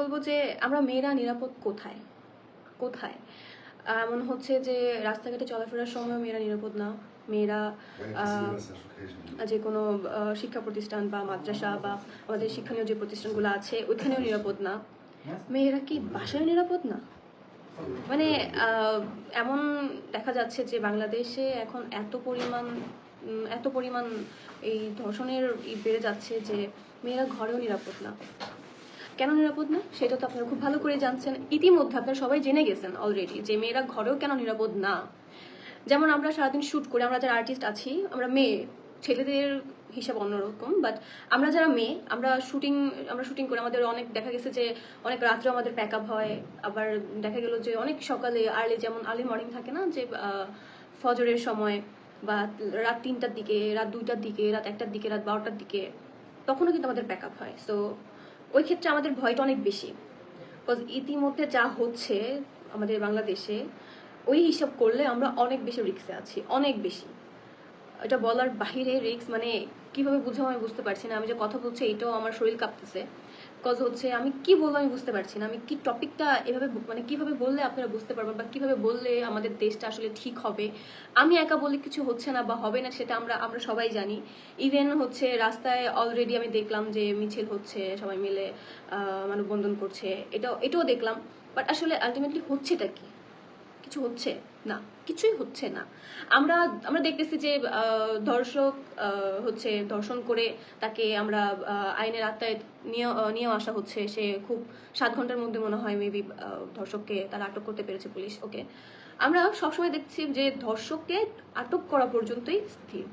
বলবো যে আমরা মেয়েরা নিরাপদ কোথায় কোথায় এমন হচ্ছে যে রাস্তাঘাটে চলাফেরার সময় মেয়েরা নিরাপদ না। মেয়েরা যে কোনো শিক্ষা প্রতিষ্ঠান বা মাদ্রাসা বা আমাদের শিক্ষণীয় যে প্রতিষ্ঠানগুলো আছে ওইখানেও নিরাপদ না। মেয়েরা কি বাসায় নিরাপদ না? মানে এমন দেখা যাচ্ছে যে বাংলাদেশে এখন এত পরিমাণ এই ধর্ষণের বেড়ে যাচ্ছে যে মেয়েরা ঘরেও নিরাপদ না। কেন নিরাপদ না সেটা তো আপনারা খুব ভালো করে জানছেন, ইতিমধ্যে আপনারা সবাই জেনে গেছেন অলরেডি যে মেয়েরা ঘরেও কেন নিরাপদ না। যেমন আমরা সারাদিন শুট করে, আমরা যারা আর্টিস্ট আছি, আমরা মেয়ে, ছেলেদের হিসাব অন্যরকম, বাট আমরা যারা মেয়ে আমরা শুটিং করে আমাদের অনেক দেখা গেছে যে অনেক রাত্রে আমাদের প্যাক আপ হয়, আবার দেখা গেল যে অনেক সকালে যেমন আর্লি মর্নিং থাকে না, যে ফজরের সময় বা রাত 3টার দিকে, রাত 2টার দিকে, রাত 1টার দিকে, রাত 12টার দিকে, তখনও কিন্তু আমাদের প্যাক আপ হয়। সো ওই ক্ষেত্রে আমাদের ভয়টা অনেক বেশি, বিকজ ইতিমধ্যে যা হচ্ছে আমাদের বাংলাদেশে ওই হিসাব করলে আমরা অনেক বেশি রিস্কে আছি, অনেক বেশি। এটা বলার বাহিরে রিস্ক, মানে কিভাবে বুঝাবো আমি বুঝতে পারছি না। আমি যে কথা বলছি এটাও আমার শরীর কাঁপতেছে, বিকজ হচ্ছে আমি কি বলবো আমি বুঝতে পারছি না। আমি কি টপিকটা এভাবে মানে কিভাবে বললে আপনারা বুঝতে পারবেন বা কিভাবে বললে আমাদের দেশটা আসলে ঠিক হবে। আমি একা বললে কিছু হচ্ছে না বা হবে না সেটা আমরা সবাই জানি। ইভেন হচ্ছে রাস্তায় অলরেডি আমি দেখলাম যে মিছিল হচ্ছে, সবাই মিলে মানববন্ধন করছে, এটাও দেখলাম। বাট আসলে আলটিমেটলি হচ্ছেটা কি? কিছু হচ্ছে না, কিছুই হচ্ছে না। আমরা আমরা দেখতেছি যে ধর্ষক হচ্ছে ধর্ষণ করে তাকে আমরা আইনের আওতায় নিয়ে আসা হচ্ছে। সে খুব 7 ঘন্টার মধ্যে মনে হয় মেবি ধর্ষককে তারা আটক করতে পেরেছে পুলিশ। ওকে, আমরা সবসময় দেখছি যে ধর্ষককে আটক করা পর্যন্তই স্থির,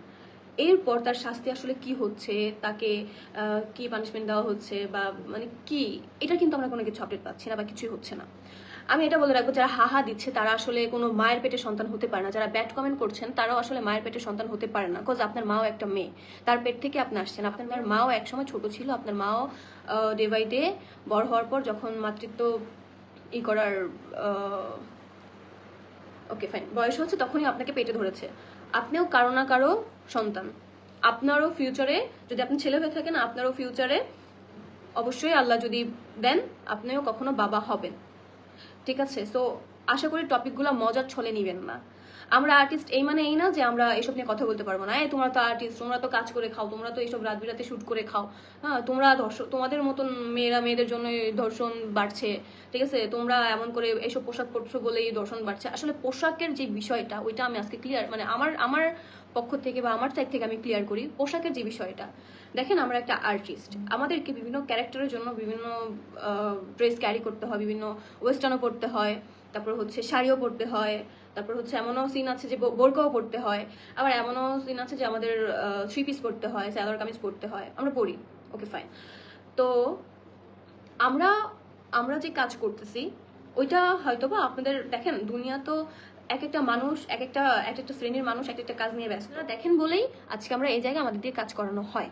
এরপর তার শাস্তি আসলে কি হচ্ছে, তাকে কি পানিশমেন্ট দেওয়া হচ্ছে বা মানে কি, এটা কিন্তু আমরা কোনো কিছু আপডেট পাচ্ছি না বা কিছুই হচ্ছে না। আমি এটা বলে রাখবো, যারা হাহা দিচ্ছে তারা আসলে কোনো মায়ের পেটে সন্তান হতে পারে না। যারা ব্যাড কমেন্ট করছেন তারাও আসলে মায়ের পেটে সন্তান হতে পারে না, বিকজ আপনার মাও একটা মেয়ে, তার পেট থেকে আপনি আসছেন। আপনার মাও একসময় ছোট ছিল, আপনার মাও ডে বাই ডে বড় হওয়ার পর যখন মাতৃত্ব করার ওকে ফাইন বয়স হচ্ছে তখনই আপনাকে পেটে ধরেছে। আপনিও কারো না কারো সন্তান। আপনারও ফিউচারে, যদি আপনি ছেলে হয়ে থাকেন, আপনারও ফিউচারে অবশ্যই আল্লাহ যদি দেন আপনিও কখনো বাবা হবেন, ঠিক আছে? সো আশা করি টপিকগুলো মজার ছলে নিবেন না। আমরা আর্টিস্ট এই মানে এই না যে আমরা এসব নিয়ে কথা বলতে পারবো না। তোমরা তো আর্টিস্ট, তোমরা তো কাজ করে খাও, তোমরা তো এইসব রাত বিরাতে শুট করে খাও। হ্যাঁ, তোমরা তোমাদের মতন মেয়েদের জন্য ধর্ষণ বাড়ছে, ঠিক আছে? তোমরা এমন করে এইসব পোশাক পরছো বলেই ধর্ষণ বাড়ছে। আসলে পোশাকের যে বিষয়টা ওইটা আমি আজকে ক্লিয়ার, মানে আমার পক্ষ থেকে বা আমার সাইড থেকে আমি ক্লিয়ার করি। পোশাকের যে বিষয়টা, দেখেন আমরা একটা আর্টিস্ট, আমাদেরকে বিভিন্ন ক্যারেক্টারের জন্য বিভিন্ন ড্রেস ক্যারি করতে হয়, বিভিন্ন ওয়েস্টার্নও পড়তে হয়, তারপর হচ্ছে শাড়িও পরতে হয়, তারপর হচ্ছে এমনও সিন আছে যে বোরকাও পরতে হয়, আবার এমনও সিন আছে যে আমাদের 3 পিস পরতে হয়, সালোয়ার কামিজ পরতে হয়, আমরা পরি। Okay fine. তো আমরা আমরা যে কাজ করতেছি ওইটা হয়তোবা আপনাদের, দেখেন দুনিয়া তো এক একটা মানুষ, এক একটা শ্রেণীর মানুষ এক একটা কাজ নিয়ে ব্যস্ত, দেখেন বলেই আজকে আমরা এই জায়গায় আমাদের দিয়ে কাজ করানো হয়,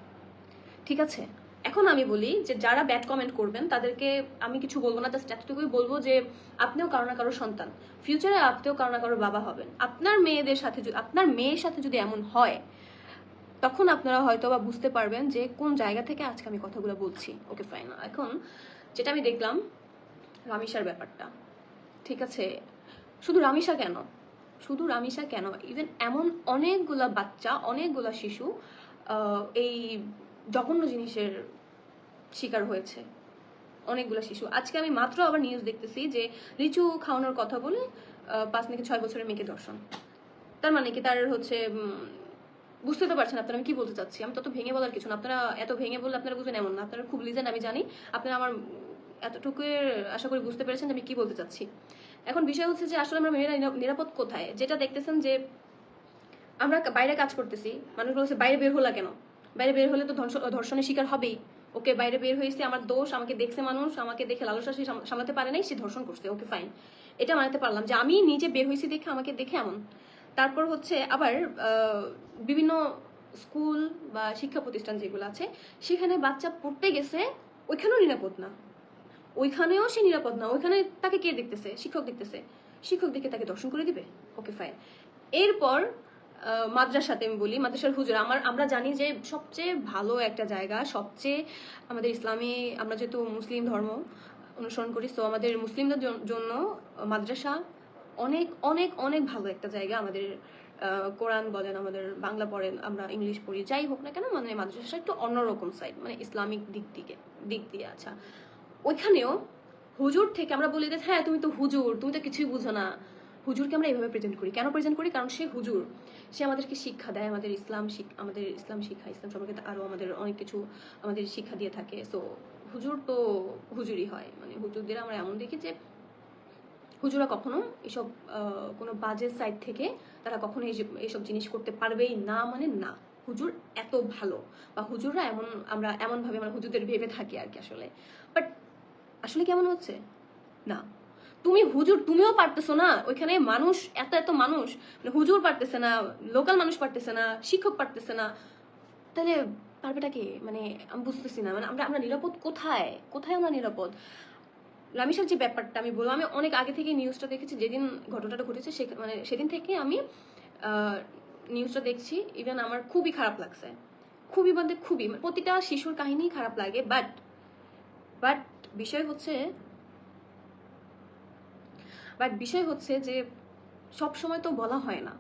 ঠিক আছে? এখন আমি বলি যে যারা ব্যাড কমেন্ট করবেন তাদেরকে আমি কিছু বলবো না, জাস্ট এতটুকুই বলবো যে আপনিও কারো না কারো সন্তান, ফিউচারে আপনিও কারো না কারো বাবা হবেন। আপনার মেয়ের সাথে যদি এমন হয় তখন আপনারা হয়তো বা বুঝতে পারবেন যে কোন জায়গা থেকে আজকে আমি কথাগুলো বলছি। Okay fine. এখন যেটা আমি দেখলাম রামিসার ব্যাপারটা, ঠিক আছে? শুধু রামিসা কেন, ইভেন এমন অনেকগুলা বাচ্চা, অনেকগুলা শিশু এই জঘন্য জিনিসের শিকার হয়েছে, অনেকগুলো শিশু। আজকে আমি মাত্র আবার নিউজ দেখতেছি যে লিচু খাওয়ানোর কথা বলে 5 থেকে 6 বছরের মেয়েকে ধর্ষণ। তার মানে কি, তার হচ্ছে বুঝতে তো পারছেন আপনারা আমি কি বলতে চাচ্ছি। আমি তত ভেঙে বলার কিছু না, আপনারা এত ভেঙে বললে আপনারা বুঝবেন এমন না, আপনারা খুব লিজেন আমি জানি। আপনারা আমার এতটুকু আশা করি বুঝতে পেরেছেন যে আমি কি বলতে চাচ্ছি। এখন বিষয় হচ্ছে যে আসলে আমরা মেয়েরা নিরাপদ কোথায়, যেটা দেখতেছেন যে আমরা বাইরে কাজ করতেছি, মানুষ বলছে বাইরে বের হলা কেন, বাইরে বের হলে তো ধর্ষণের শিকার হবেই। ওকে, বাইরে বের হয়েছে আমার দোষ, আমাকে দেখছে মানুষ, আমাকে দেখে লালসা সে সামলাতে পারে নাই, সে ধর্ষণ করছে। ওকে ফাইন, এটা মানতে পারলাম যে আমি নিজে বের হয়েছি দেখে আমাকে দেখে এমন। তারপর হচ্ছে আবার বিভিন্ন স্কুল বা শিক্ষা প্রতিষ্ঠান যেগুলো আছে সেখানে বাচ্চা পড়তে গেছে, ওইখানেও নিরাপদ না, ওইখানেও সে নিরাপদ না। ওইখানে তাকে কে দেখতেছে? শিক্ষক দেখতেছে, শিক্ষক দেখে তাকে দর্শন করে দিবে। Okay fine. এরপর মাদ্রাসাতে আমি বলি, মাদ্রাসার হুজুর, আমরা জানি যে সবচেয়ে ভালো একটা জায়গা, সবচেয়ে আমাদের ইসলামী, আমরা যেহেতু মুসলিম ধর্ম, অনুসরণ করি। সো আমাদের মুসলিমদের জন্য মাদ্রাসা অনেক অনেক অনেক ভালো একটা জায়গা। আমাদের কোরআন বলেন, আমাদের বাংলা পড়েন, আমরা ইংলিশ পড়ি, যাই হোক না কেন, মানে মাদ্রাসা একটু অন্যরকম সাইড, মানে ইসলামিক দিক দিয়ে। আচ্ছা, ওইখানেও হুজুর থেকে আমরা বলি যে হ্যাঁ তুমি তো হুজুর, তুমি তো কিছুই বুঝো না। হুজুরকে আমরা এইভাবে প্রেজেন্ট করি। কেন প্রেজেন্ট করি? কারণ সে হুজুর, সে আমাদেরকে শিক্ষা দেয়, আমাদের ইসলাম শিক্ষা, ইসলাম সম্পর্কে আরো আমাদের অনেক কিছু আমাদের শিক্ষা দিয়ে থাকে। সো হুজুর তো হুজুরই হয়। মানে হুজুরদের আমরা এমন দেখি যে হুজুরা কখনো এসব কোনো বাজে সাইড থেকে তারা কখনো এইসব জিনিস করতে পারবেই না, মানে না। হুজুর এত ভালো, বা হুজুররা এমন, আমরা এমন ভাবে আমরা হুজুরদের ভেবে থাকি আর কি আসলে। বাট আসলে কেমন হচ্ছে না। তুমি হুজুর, তুমিও পারতেছো না, ওইখানে মানুষ এত এত মানুষ, মানে হুজুর পারতেছে না, লোকাল মানুষ পারতেছে না, শিক্ষক পারতেছে না, তাহলে পারবেটা কে? মানে আমি বুঝতেছি না, মানে আমরা নিরাপদ কোথায়? কোথায় আমরা নিরাপদ? রামিসার যে ব্যাপারটা আমি বলবো, আমি অনেক আগে থেকে নিউজটা দেখেছি, যেদিন ঘটনাটা ঘটেছে মানে সেদিন থেকে আমি নিউজটা দেখছি। ইভেন আমার খুবই খারাপ লাগছে, খুবই বলতে খুবই, প্রতিটা শিশুর কাহিনী খারাপ লাগে। বাট বিষয় হচ্ছে যে সব সময় তো বলা হয় না।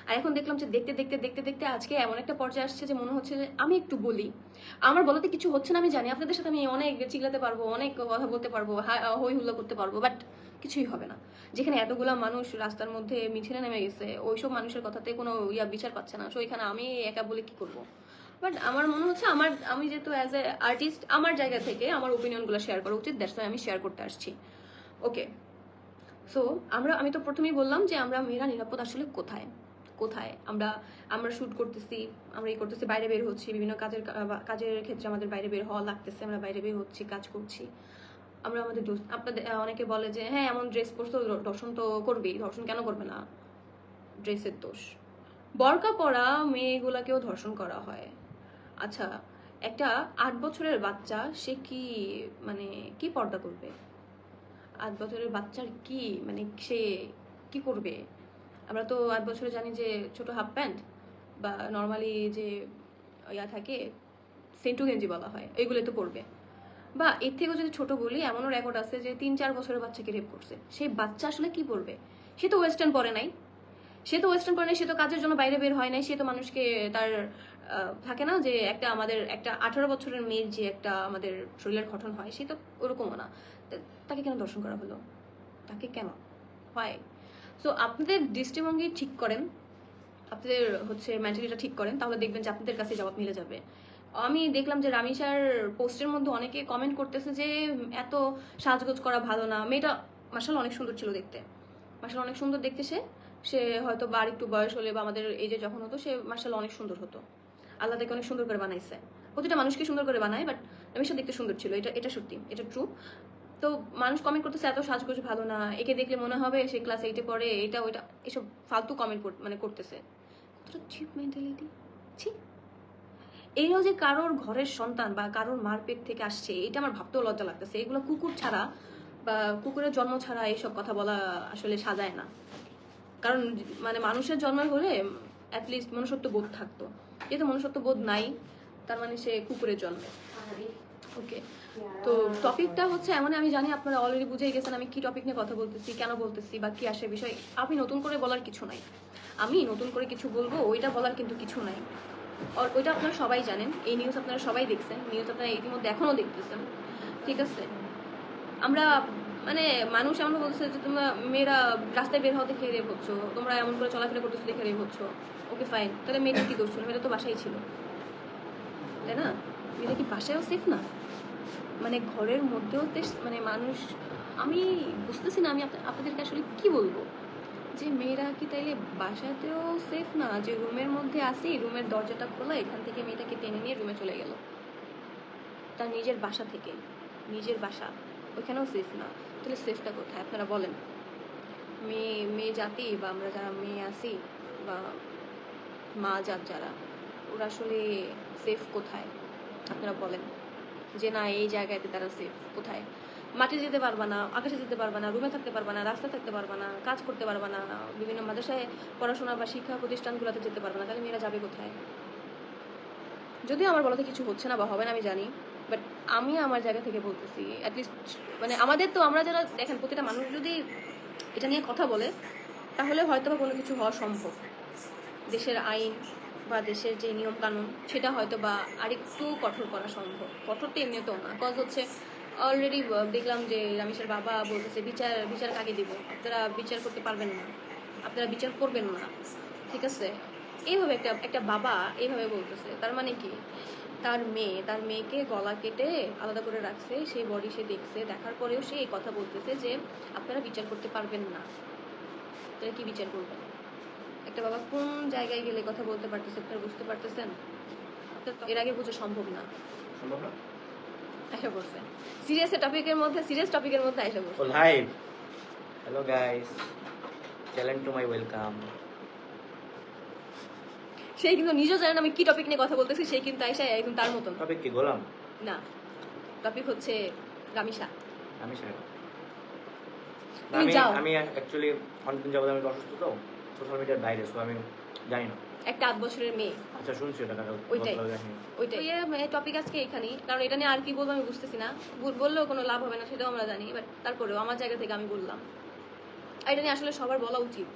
আর এখন দেখলাম যে দেখতে দেখতে দেখতে দেখতে আজকে এমন একটা পর্যায়ে আসছে যে মনে হচ্ছে যে আমি একটু বলি, আমার বলাতে কিছু হচ্ছে না, আমি জানি আপনাদের সাথে আমি অনেক চিল্লাতে পারবো, অনেক কথা বলতে পারবো, হই হুল্লা করতে পারবো, বাট কিছুই হবে না। যেখানে এতগুলা মানুষ রাস্তার মধ্যে মিছিলে নেমে গেছে, ওইসব মানুষের কথাতে কোনো বিচার পাচ্ছে না, সো এখানে আমি একা বলে কি করব? বাট আমার মনে হচ্ছে আমি যেহেতু অ্যাজ এ আর্টিস্ট, আমার জায়গা থেকে আমার ওপিনিয়নগুলো শেয়ার করা উচিত, দ্যাটস ওয়াই আমি শেয়ার করতে আসছি। ওকে, সো আমি তো প্রথমেই বললাম যে আমরা মেয়েরা নিরাপদ আসলে কোথায় কোথায়। আমরা শুট করতেছি, আমরা করতেছি, বাইরে বের হচ্ছি, বিভিন্ন কাজের ক্ষেত্রে আমাদের বাইরে বের হওয়া লাগতেছে, আমরা বাইরে বের হচ্ছি, কাজ করছি। আমরা আমাদের আপনাদের অনেকে বলে যে হ্যাঁ এমন ড্রেস পরছো, ধর্ষণ তো করবেই, ধর্ষণ কেন করবে না? ড্রেসের দোষ। বরকা পরা মেয়েগুলাকেও ধর্ষণ করা হয়। আচ্ছা, একটা 8 বছরের বাচ্চা, সে কি মানে কি পর্দা করবে? 8 বছরের বাচ্চার কি মানে সে কি করবে? আমরা তো 8 বছরে জানি যে ছোট হাফ প্যান্ট বা নর্মালি যে থাকে, সেন্টু গেঞ্জি বলা হয়, এইগুলো তো পরবে। বা এর থেকেও যদি ছোট বলি, এমনও রেকর্ড আছে যে 3-4 বছরের বাচ্চাকে রেপ করছে। সেই বাচ্চা আসলে কি পরবে? সে তো ওয়েস্টার্ন পরে নাই, সে তো কাজের জন্য বাইরে বের হয় নাই, সে তো মানুষকে তার থাকে না যে আমাদের একটা 18 বছরের মেয়ের যে একটা আমাদের শরীরের গঠন হয়, সে তো ওরকমও না। তাকে কেন দর্শন করা হলো? তাকে কেন হয়? সো আপনাদের দৃষ্টিভঙ্গি ঠিক করেন, আপনাদের মেন্টালিটা ঠিক করেন, তাহলে দেখবেন যে আপনাদের কাছে জবাব মিলে যাবে। আমি দেখলাম যে রামিসার পোস্টের মধ্যে অনেকে কমেন্ট করতেছে যে এত সাজগোজ করা ভালো না। মেয়েটা মাশাআল্লাহ অনেক সুন্দর ছিল দেখতে, মাশাআল্লাহ অনেক সুন্দর দেখতে। সে হয়তো বা একটু বয়স হলে বা আমাদের এই যে যখন হতো, সে মাশাআল্লাহ অনেক সুন্দর হতো। আল্লাহ তাকে অনেক সুন্দর করে বানাইছে, প্রতিটা মানুষকে সুন্দর করে বানায়, বাট রামিসা দেখতে সুন্দর ছিল, এটা সত্যি, এটা ট্রু। তো মানুষ কমেন্ট করতেছে এত সাজগোজ ভালো না, একে দেখলে মনে হবে সে ক্লাস 8-এ পড়ে, এটা ওইটা, এসব ফালতু কমেন্ট মানে করতেছে। কতটা চিপ মেন্টালিটি! ছি! এইও যে কারোর ঘরের সন্তান বা কারোর মার পেট থেকে আসছে, এটা আমার ভাবতেও লজ্জা লাগতেছে। এগুলো কুকুর ছাড়া বা কুকুরের জন্ম ছাড়া এইসব কথা বলা আসলে সাজায় না। কারণ মানে মানুষের জন্ম হলে অ্যাটলিস্ট মনুষ্যত্ব বোধ থাকতো, যেহেতু মনুষ্যত্ব বোধ নাই, তার মানে সে কুকুরের জন্মে। ওকে, তো টপিকটা এমন, আমি জানি আপনারা অলরেডি বুঝেই গেছেন আমি কি টপিক নিয়ে কথা বলতেছি, কেন বলতেছি বা কি আসে বিষয়। আমি নতুন করে বলার কিছু নাই, আমি নতুন করে কিছু বলবো ওইটা বলার কিন্তু কিছু নাই। ওইটা আপনারা সবাই জানেন, এই নিউজ আপনারা সবাই দেখছেন, নিউজ আপনারা ইতিমধ্যে এখনো দেখতেছেন, ঠিক আছে? আমরা মানে মানুষ এমন বলছে যে তোমরা মেয়েরা রাস্তায় বের হওয়া দেখে রেপ হচ্ছ, তোমরা এমন করে চলাফেরা করতেছো দেখে রেপ হচ্ছ। ওকে ফাইন, তাহলে মেয়েটা কি দোষ ছিল? মেয়েটা তো বাসায় ছিল, তাই না? মেয়েটা কি বাসায়ও সেফ না? মানে ঘরের মধ্যেও মানে মানুষ, আমি বুঝতেছি না, আমি আপনাদেরকে আসলে কি বলবো, যে মেয়েরা কি তাইলে বাসাতেও সেফ না? যে রুমের মধ্যে আসি, রুমের দরজাটা খোলা, এখান থেকে মেয়েটাকে টেনে নিয়ে রুমে চলে গেল, তার নিজের বাসা থেকে, নিজের বাসা, ওইখানেও সেফ না। তাহলে সেফটা কোথায় আপনারা বলেন? মেয়ে জাতি বা আমরা যারা মেয়ে আসি বা মা যারা, ওরা আসলে সেফ কোথায় আপনারা বলেন? যে না এই জায়গাতে তারা সেফ কোথায়? মাঠে যেতে পারবা না, আকাশে যেতে পারবা না, রুমে থাকতে পারবা না, রাস্তায় থাকতে পারবা না, কাজ করতে পারবা না, বিভিন্ন মাদ্রাসায় পড়াশোনা বা শিক্ষা প্রতিষ্ঠানগুলোতে যেতে পারবা না, তাহলে মেয়েরা যাবে কোথায়? যদিও আমার বলাতে কিছু হচ্ছে না বা হবে না আমি জানি, বাট আমি আমার জায়গা থেকে বলতেছি অ্যাটলিস্ট মানে আমাদের তো আমরা যারা দেখেন প্রতিটা মানুষ যদি এটা নিয়ে কথা বলে তাহলে হয়তো বা কোনো কিছু হওয়া সম্ভব। দেশের আইন বা দেশের যে নিয়ম কানুন সেটা হয়তো বা আরেকটু কঠোর করা সম্ভব। কঠোর তো এমনিতেও না, কজ হচ্ছে অলরেডি দেখলাম যে রামিসার বাবা বলতেছে বিচার বিচার কাকে দিব, আপনারা বিচার করতে পারবেন না, আপনারা বিচার করবেন না, ঠিক আছে। এইভাবে একটা একটা বাবা এইভাবে বলতেছে, তার মানে কি তার মেয়েকে গলা কেটে আলাদা করে রাখছে, সেই বডি সে দেখছে, দেখার পরেও সে এই কথা বলতেছে যে আপনারা বিচার করতে পারবেন না, আপনারা কি বিচার করবেন? একটা বাবা কোন জায়গায় গেলে কথা বলতে পারতেছে আপনারা বুঝতে পারতেছেন? আপনার তো এর আগে বোঝা সম্ভব না। সম্ভব না? আশা করছে সিরিয়াস টপিকের মধ্যে আশা করছে। ও live. Hello guys, channel to my welcome. সেই কিন্তু নিজেও জানেন আমি কি টপিক নিয়ে কথা বলতেছি, সেই কিন্তু আয়সা একদম তার মতন। টপিক কি গোলাম? না, টপিক হচ্ছে রামিসা। আমি সাহেব। তুমি যাও। আমি অ্যাকচুয়ালি অনেকদিন যাবত আমি অসুস্থ, তো সোশ্যাল মিডিয়ার বাইরে, সো আমি জানি না। একটা 8 বছরের মেয়ে। আচ্ছা, শুনছি ওটা কাকা। ওইটাই টপিক আজকে এখানেই, কারণ এটা নিয়ে আর কি বলবো আমি বুঝতেছি না, বললেও কোনো লাভ হবে না সেটাও আমরা জানি, বাট তারপরেও আমার জায়গা থেকে আমি বললাম। আর এটা নিয়ে আসলে সবার বলা উচিত,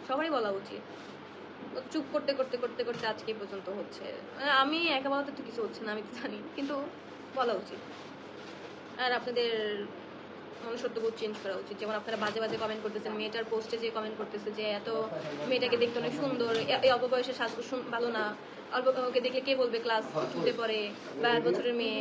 সবারই বলা উচিত। চুপ করতে করতে করতে করতে আজকে এই পর্যন্ত হচ্ছে, মানে আমি একা বলাতে তো কিছু হচ্ছে না আমি তো জানি, কিন্তু বলা উচিত। আর আপনাদের মনুষ্যত্ববোধ চেঞ্জ করা উচিত। যেমন আপনারা বাজে বাজে কমেন্ট করতেছেন, মেয়েটার পোস্টে যে কমেন্ট করতেছে যে এত মেয়েটাকে দেখতে অনেক সুন্দর, এই অল্প বয়সে সাজগোজ ভালো না, অল্প ওকে দেখলে কে বলবে ক্লাস 2-তে পড়ে বা 1 বছরের মেয়ে,